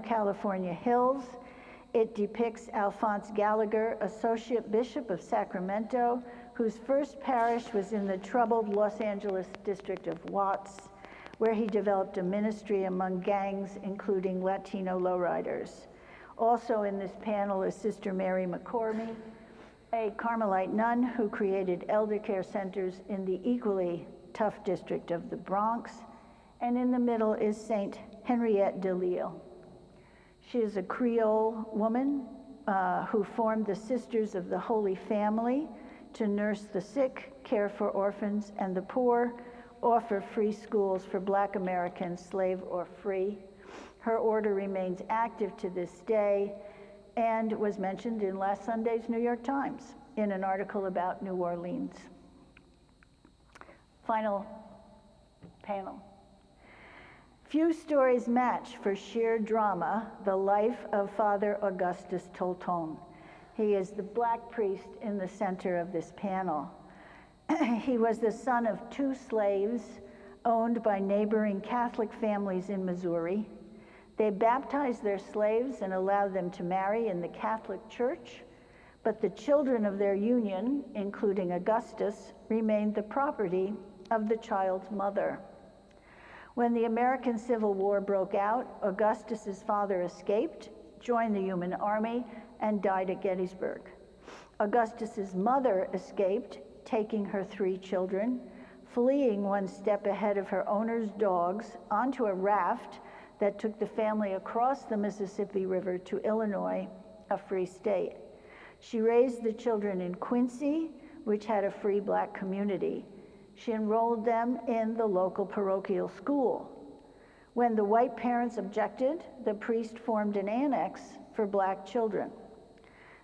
California hills. It depicts Alphonse Gallagher, Associate Bishop of Sacramento, whose first parish was in the troubled Los Angeles district of Watts, where he developed a ministry among gangs, including Latino lowriders. Also in this panel is Sister Mary McCormy, a Carmelite nun who created elder care centers in the equally tough district of the Bronx. And in the middle is Saint Henriette de Lille. She is a Creole woman who formed the Sisters of the Holy Family to nurse the sick, care for orphans and the poor, offer free schools for Black Americans, slave or free. Her order remains active to this day and was mentioned in last Sunday's New York Times in an article about New Orleans. Final panel. Few stories match for sheer drama the life of Father Augustus Tolton. He is the Black priest in the center of this panel. He was the son of 2 slaves owned by neighboring Catholic families in Missouri. They baptized their slaves and allowed them to marry in the Catholic Church, but the children of their union, including Augustus, remained the property of the child's mother. When the American Civil War broke out, Augustus's father escaped, joined the Union Army, and died at Gettysburg. Augustus's mother escaped, taking her 3 children, fleeing one step ahead of her owner's dogs onto a raft that took the family across the Mississippi River to Illinois, a free state. She raised the children in Quincy, which had a free Black community. She enrolled them in the local parochial school. When the white parents objected, the priest formed an annex for Black children.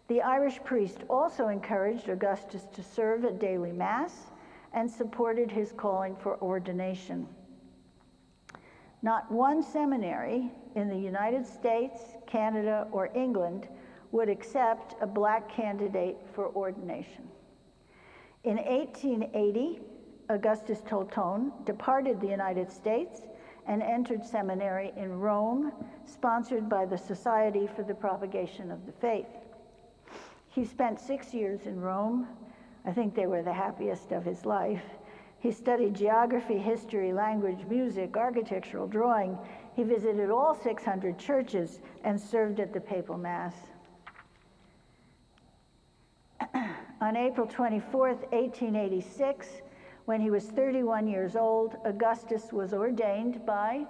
The Irish priest also encouraged Augustus to serve at daily Mass and supported his calling for ordination. Not one seminary in the United States, Canada, or England would accept a Black candidate for ordination. In 1880, Augustus Tolton departed the United States and entered seminary in Rome, sponsored by the Society for the Propagation of the Faith. He spent 6 years in Rome. I think they were the happiest of his life. He studied geography, history, language, music, architectural drawing. He visited all 600 churches and served at the papal Mass. On April 24, 1886, when he was 31 years old, Augustus was ordained by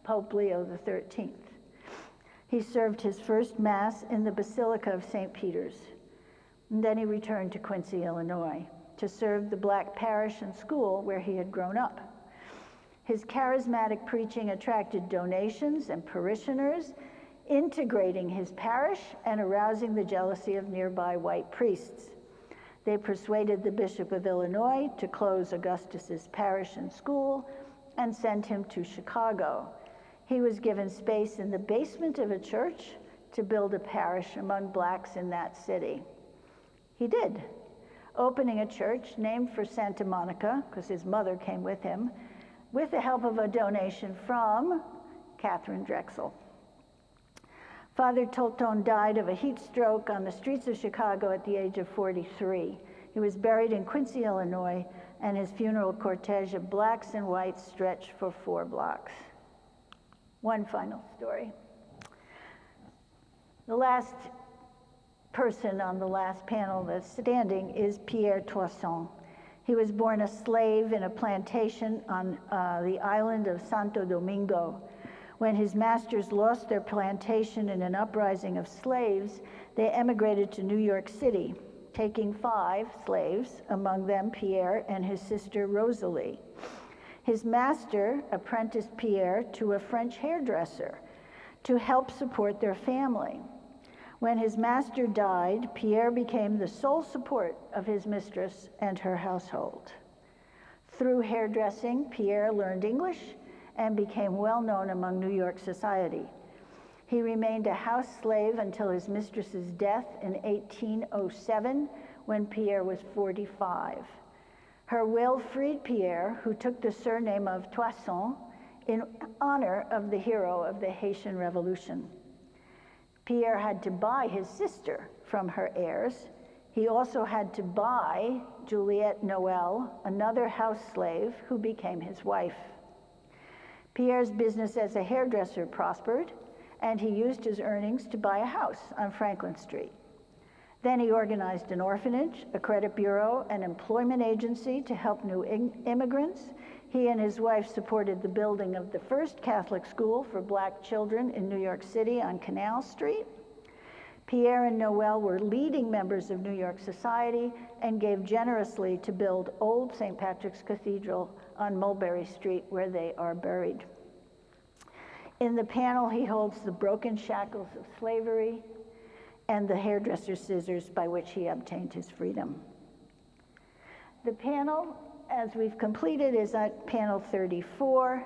Pope Leo XIII. He served his first Mass in the Basilica of St. Peter's. And then he returned to Quincy, Illinois, to serve the Black parish and school where he had grown up. His charismatic preaching attracted donations and parishioners, integrating his parish and arousing the jealousy of nearby white priests. They persuaded the Bishop of Illinois to close Augustus's parish and school and send him to Chicago. He was given space in the basement of a church to build a parish among Blacks in that city. He did, opening a church named for Santa Monica, because his mother came with him, with the help of a donation from Catherine Drexel. Father Tolton died of a heat stroke on the streets of Chicago at the age of 43. He was buried in Quincy, Illinois, and his funeral cortege of Blacks and whites stretched for 4 blocks. One final story. The last person on the last panel that's standing is Pierre Toussaint. He was born a slave in a plantation on the island of Santo Domingo. When his masters lost their plantation in an uprising of slaves, they emigrated to New York City, taking 5 slaves, among them Pierre and his sister Rosalie. His master apprenticed Pierre to a French hairdresser to help support their family. When his master died, Pierre became the sole support of his mistress and her household. Through hairdressing, Pierre learned English and became well known among New York society. He remained a house slave until his mistress's death in 1807, when Pierre was 45. Her will freed Pierre, who took the surname of Toussaint, in honor of the hero of the Haitian Revolution. Pierre had to buy his sister from her heirs. He also had to buy Juliette Noel, another house slave, who became his wife. Pierre's business as a hairdresser prospered, and he used his earnings to buy a house on Franklin Street. Then he organized an orphanage, a credit bureau, an employment agency to help new immigrants. He and his wife supported the building of the first Catholic school for Black children in New York City on Canal Street. Pierre and Noel were leading members of New York society and gave generously to build Old St. Patrick's Cathedral on Mulberry Street, where they are buried. In the panel, he holds the broken shackles of slavery and the hairdresser's scissors by which he obtained his freedom. The panel, as we've completed, is at panel 34.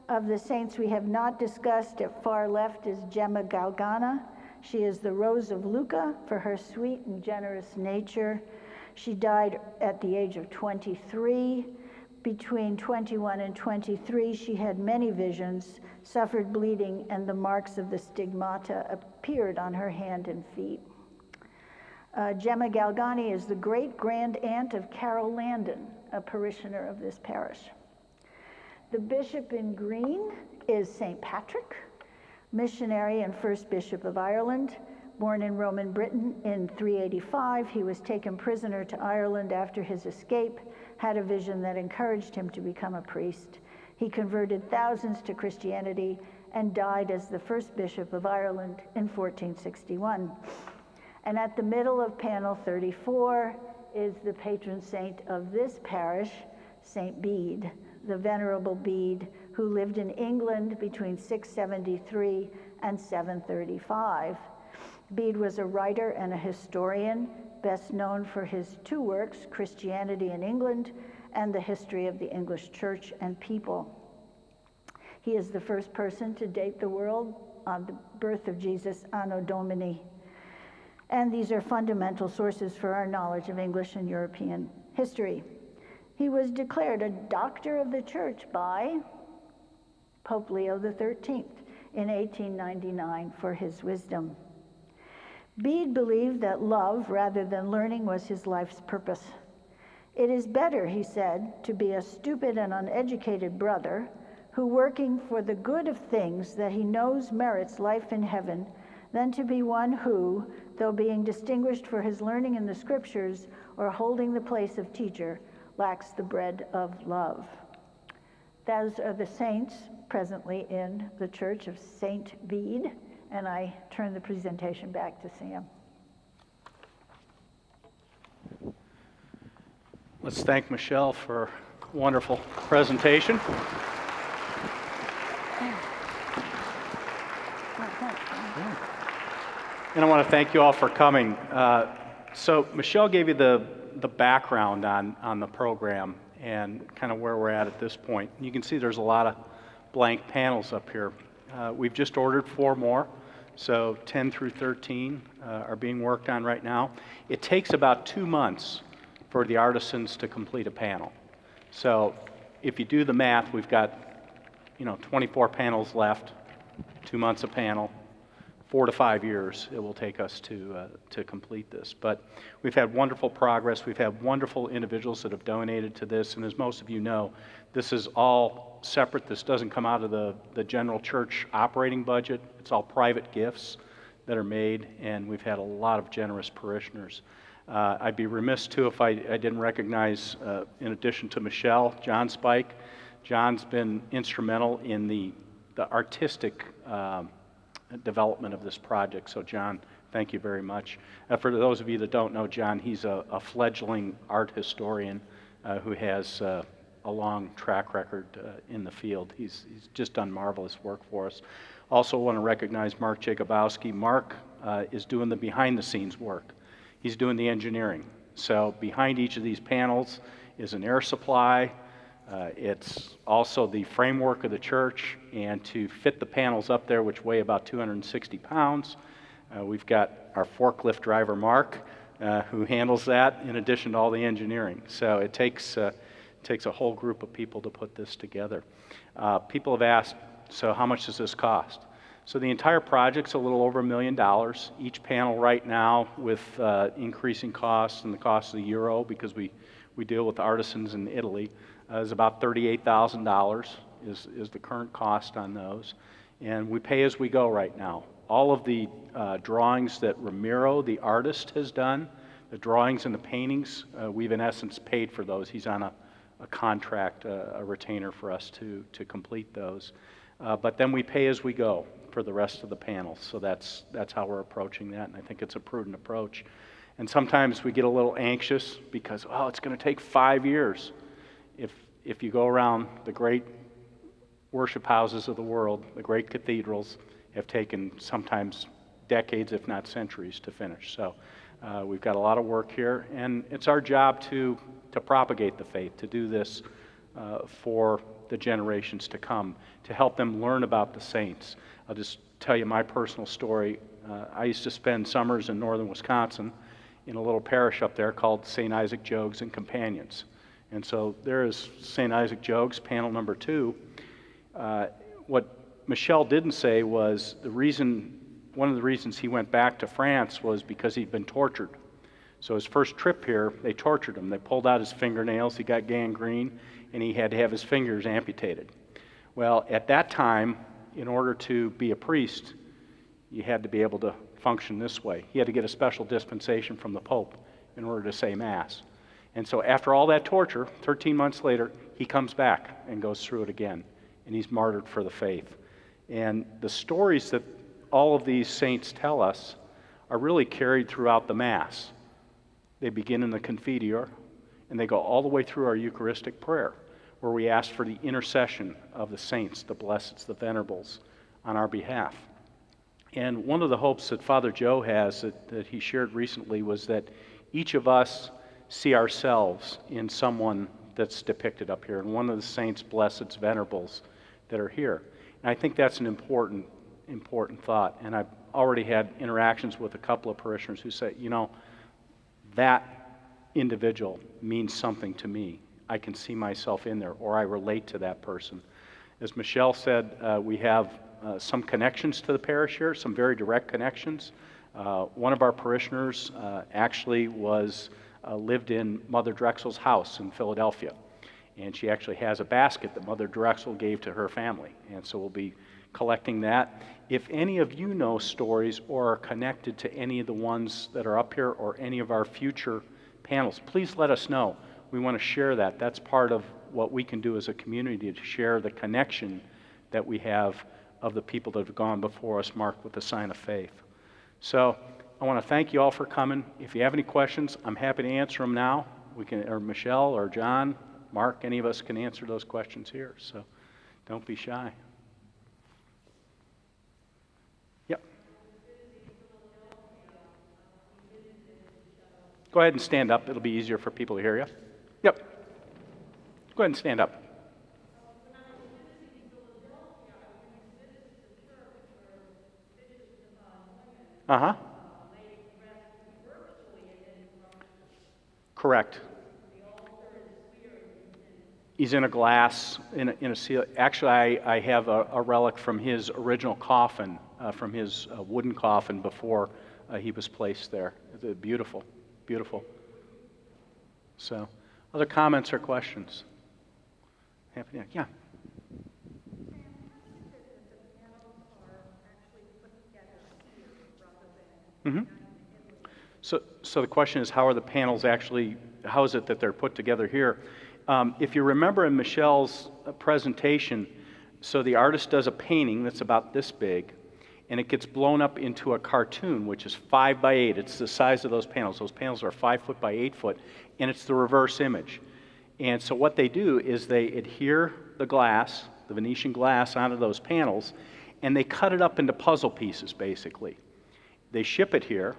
Of the saints we have not discussed, at far left is Gemma Galgana. She is the Rose of Lucca for her sweet and generous nature. She died at the age of 23. Between 21 and 23, she had many visions, suffered bleeding, and the marks of the stigmata appeared on her hand and feet. Gemma Galgani is the great-grand-aunt of Carol Landon, a parishioner of this parish. The bishop in green is St. Patrick, missionary and first bishop of Ireland. Born in Roman Britain in 385, he was taken prisoner to Ireland after his escape, had a vision that encouraged him to become a priest. He converted thousands to Christianity and died as the first bishop of Ireland in 1461. And at the middle of panel 34 is the patron saint of this parish, Saint Bede, the Venerable Bede, who lived in England between 673 and 735. Bede was a writer and a historian, best known for his two works, Christianity in England and the History of the English Church and People. He is the first person to date the world on the birth of Jesus, Anno Domini. And these are fundamental sources for our knowledge of English and European history. He was declared a doctor of the church by Pope Leo XIII in 1899 for his wisdom. Bede believed that love rather than learning was his life's purpose. It is better, he said, to be a stupid and uneducated brother who, working for the good of things that he knows merits life in heaven, than to be one who, though being distinguished for his learning in the scriptures or holding the place of teacher, lacks the bread of love. Those are the saints presently in the Church of Saint Bede, and I turn the presentation back to Sam. Let's thank Michèle for a wonderful presentation. And I want to thank you all for coming. So Michèle gave you the background on the program and kind of where we're at this point. You can see there's a lot of blank panels up here. We've just ordered 4 more, so 10 through 13 are being worked on right now. It takes about 2 months for the artisans to complete a panel. So if you do the math, we've got 24 panels left, 2 months a panel. 4 to 5 years it will take us to complete this. But we've had wonderful progress. We've had wonderful individuals that have donated to this, and as most of you know, this is all separate. This doesn't come out of the general church operating budget. It's all private gifts that are made, and we've had a lot of generous parishioners. I'd be remiss too if I didn't recognize, in addition to Michèle, John Spike. John's been instrumental in the artistic development of this project. So John, thank you very much. For those of you that don't know John, he's a fledgling art historian who has a long track record in the field. He's just done marvelous work for us. Also want to recognize Mark Jacobowski. Mark is doing the behind the scenes work. He's doing the engineering. So behind each of these panels is an air supply. It's also the framework of the church, and to fit the panels up there, which weigh about 260 pounds, we've got our forklift driver, Mark, who handles that in addition to all the engineering. So it takes a whole group of people to put this together. People have asked, so how much does this cost? So the entire project's a little over $1 million. Each panel right now, with increasing costs and the cost of the euro, because we deal with artisans in Italy, is about $38,000. is the current cost on those. And we pay as we go right now. All of the drawings that Ramiro, the artist, has done, the drawings and the paintings, we've in essence paid for those. He's on a contract, a retainer for us to complete those. But then we pay as we go for the rest of the panels. So that's how we're approaching that, and I think it's a prudent approach. And sometimes we get a little anxious because, oh, it's going to take 5 years. If you go around the great worship houses of the world, the great cathedrals have taken sometimes decades, if not centuries, to finish. So we've got a lot of work here, and it's our job to propagate the faith, to do this for the generations to come, to help them learn about the saints. I'll just tell you my personal story. I used to spend summers in northern Wisconsin in a little parish up there called St. Isaac Jogues and Companions. And so there is St. Isaac Jogues, panel number 2. What Michèle didn't say was one of the reasons he went back to France was because he'd been tortured. So his first trip here, they tortured him. They pulled out his fingernails, he got gangrene, and he had to have his fingers amputated. Well, at that time, in order to be a priest, you had to be able to function this way. He had to get a special dispensation from the Pope in order to say Mass. And so after all that torture, 13 months later, he comes back and goes through it again, and he's martyred for the faith. And the stories that all of these saints tell us are really carried throughout the Mass. They begin in the Confiteor, and they go all the way through our Eucharistic prayer, where we ask for the intercession of the saints, the blesseds, the venerables, on our behalf. And one of the hopes that Father Joe has that he shared recently was that each of us see ourselves in someone that's depicted up here, and one of the saints, blesseds, venerables that are here. And I think that's an important thought. And I've already had interactions with a couple of parishioners who say, that individual means something to me. I can see myself in there, or I relate to that person. As Michèle said, we have some connections to the parish here, some very direct connections. One of our parishioners actually lived in Mother Drexel's house in Philadelphia, and she actually has a basket that Mother Drexel gave to her family, and so we'll be collecting that. If any of you know stories or are connected to any of the ones that are up here or any of our future panels, please let us know. We want to share that. That's part of what we can do as a community, to share the connection that we have of the people that have gone before us, marked with the sign of faith. So I want to thank you all for coming. If you have any questions, I'm happy to answer them now. We can, or Michèle or John, Mark, any of us can answer those questions here. So don't be shy. Yep. Go ahead and stand up. It'll be easier for people to hear you. Yep. Go ahead and stand up. Uh-huh. Correct. He's in a glass, in a seal. Actually, I have a relic from his original coffin, from his wooden coffin before he was placed there. It's beautiful, beautiful. So, other comments or questions? Yeah. Mm-hmm. So the question is, how is it that they're put together here? If you remember in Michèle's presentation, so the artist does a painting that's about this big, and it gets blown up into a cartoon, which is 5 by 8. It's the size of those panels. Those panels are 5 foot by 8 foot, and it's the reverse image. And so what they do is they adhere the glass, the Venetian glass, onto those panels, and they cut it up into puzzle pieces, basically. They ship it here,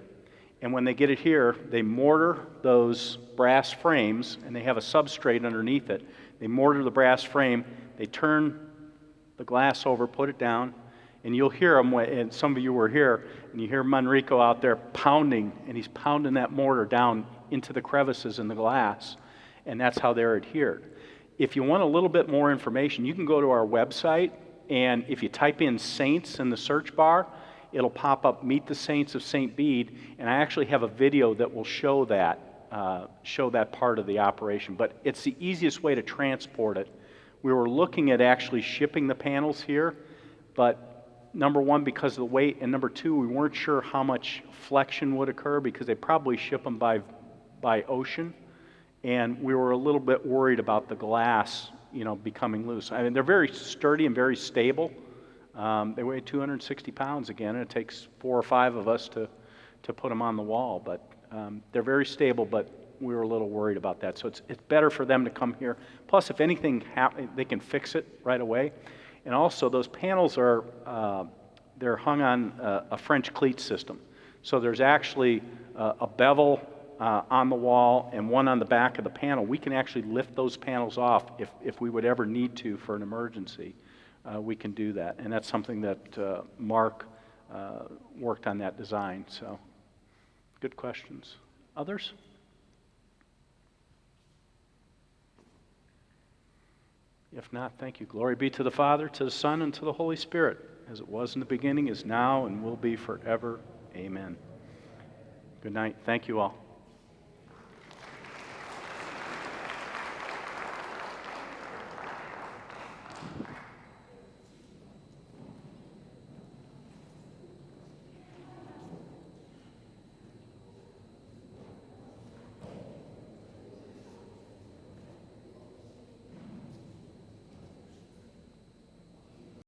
and when they get it here, they mortar those brass frames, and they have a substrate underneath it. They mortar the brass frame, they turn the glass over, put it down, and you'll hear them, and some of you were here, and you hear Manrico out there pounding, and he's pounding that mortar down into the crevices in the glass, and that's how they're adhered. If you want a little bit more information, you can go to our website, and if you type in saints in the search bar, it'll pop up Meet the Saints of Saint Bede, and I actually have a video that will show that part of the operation. But it's the easiest way to transport it We were looking at actually shipping the panels here, but number one, because of the weight, and number two, we weren't sure how much flexion would occur because they probably ship them by ocean, and we were a little bit worried about the glass, becoming loose. I mean, they're very sturdy and very stable. They weigh 260 pounds again, and it takes 4 or 5 of us to put them on the wall, but they're very stable, but we were a little worried about that. So it's better for them to come here. Plus, if anything happens, they can fix it right away. And also, those panels are they're hung on a French cleat system. So there's actually a bevel on the wall and one on the back of the panel. We can actually lift those panels off if we would ever need to for an emergency. We can do that. And that's something that Mark worked on that design. So good questions. Others? If not, thank you. Glory be to the Father, to the Son, and to the Holy Spirit, as it was in the beginning, is now, and will be forever. Amen. Good night. Thank you all.